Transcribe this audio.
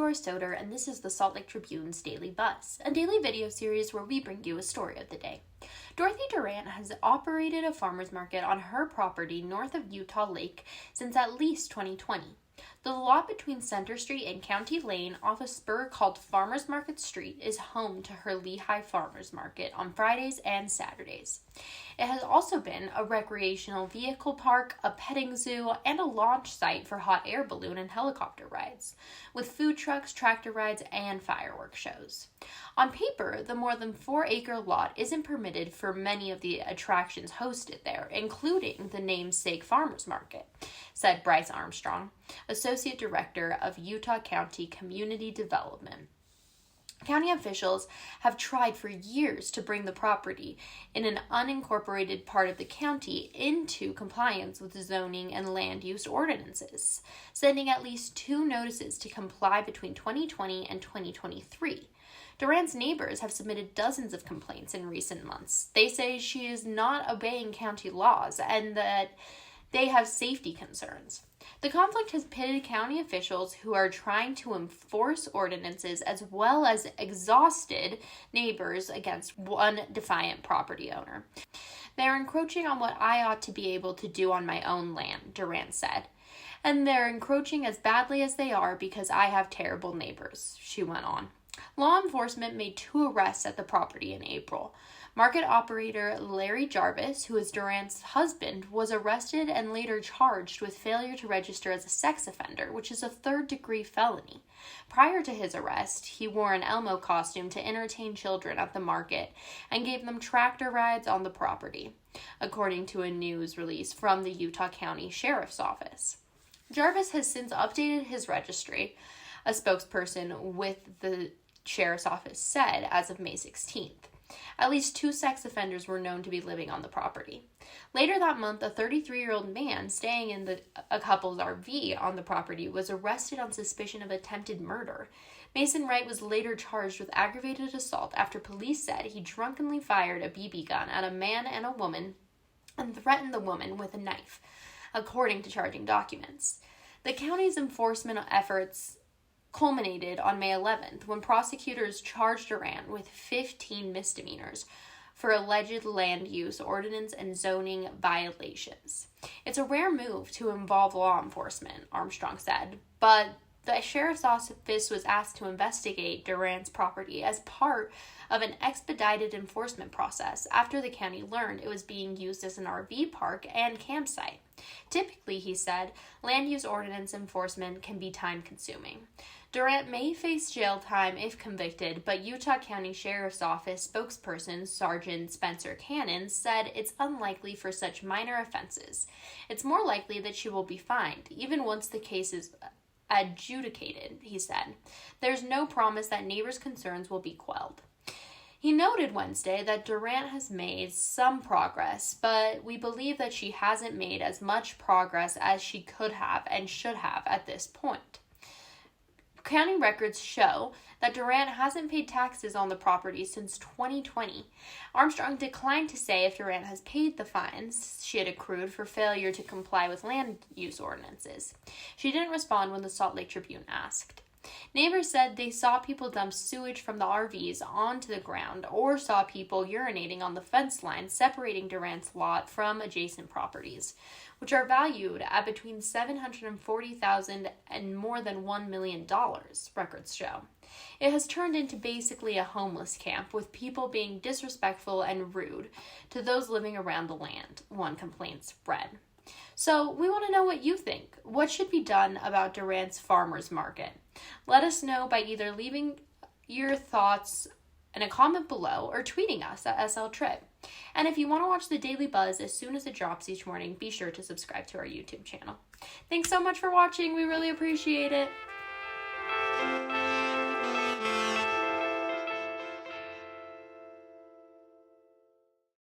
Doris Soder, and this is the Salt Lake Tribune's Daily Buzz, a daily video series where we bring you a story of the day. Dorothy Durrant has operated a farmer's market on her property north of Utah Lake since at least 2020. The lot between Center Street and County Lane off a spur called Farmers Market Street is home to her Lehi Farmers Market on Fridays and Saturdays. It has also been a recreational vehicle park, a petting zoo, and a launch site for hot air balloon and helicopter rides, with food trucks, tractor rides, and firework shows. On paper, the more than 4-acre lot isn't permitted for many of the attractions hosted there, including the namesake Farmers Market, said Bryce Armstrong, Associate Director of Utah County Community Development. County officials have tried for years to bring the property in an unincorporated part of the county into compliance with zoning and land use ordinances, sending at least 2 notices to comply between 2020 and 2023. Durrant's neighbors have submitted dozens of complaints in recent months. They say she is not obeying county laws and that they have safety concerns. The conflict has pitted county officials who are trying to enforce ordinances as well as exhausted neighbors against one defiant property owner. They are encroaching on what I ought to be able to do on my own land, Durrant said. And they're encroaching as badly as they are because I have terrible neighbors, she went on. Law enforcement made 2 arrests at the property in April. Market operator Larry Jarvis, who is Durrant's husband, was arrested and later charged with failure to register as a sex offender, which is a 3rd-degree felony. Prior to his arrest, he wore an Elmo costume to entertain children at the market and gave them tractor rides on the property, according to a news release from the Utah County Sheriff's Office. Jarvis has since updated his registry, a spokesperson with the Sheriff's Office said as of May 16th. At least 2 sex offenders were known to be living on the property. Later that month, a 33-year-old man staying in a couple's RV on the property was arrested on suspicion of attempted murder. Mason Wright was later charged with aggravated assault after police said he drunkenly fired a BB gun at a man and a woman and threatened the woman with a knife, according to charging documents. The county's enforcement efforts culminated on May 11th when prosecutors charged Durrant with 15 misdemeanors for alleged land use ordinance and zoning violations. It's a rare move to involve law enforcement, Armstrong said, but the sheriff's office was asked to investigate Durrant's property as part of an expedited enforcement process after the county learned it was being used as an RV park and campsite. Typically, he said, land use ordinance enforcement can be time-consuming. Durrant may face jail time if convicted, but Utah County Sheriff's Office spokesperson Sergeant Spencer Cannon said it's unlikely for such minor offenses. It's more likely that she will be fined, even once the case is adjudicated, he said. There's no promise that neighbors' concerns will be quelled. He noted Wednesday that Durrant has made some progress, but we believe that she hasn't made as much progress as she could have and should have at this point. County records show that Durrant hasn't paid taxes on the property since 2020. Armstrong declined to say if Durrant has paid the fines she had accrued for failure to comply with land use ordinances. She didn't respond when the Salt Lake Tribune asked. Neighbors said they saw people dump sewage from the RVs onto the ground or saw people urinating on the fence line separating Durrant's lot from adjacent properties, which are valued at between $740,000 and more than $1 million, records show. It has turned into basically a homeless camp with people being disrespectful and rude to those living around the land, one complaint read. So we want to know what you think. What should be done about Durrant's Farmers Market? Let us know by either leaving your thoughts in a comment below or tweeting us at SLTrib. And if you want to watch the Daily Buzz as soon as it drops each morning, be sure to subscribe to our YouTube channel. Thanks so much for watching. We really appreciate it.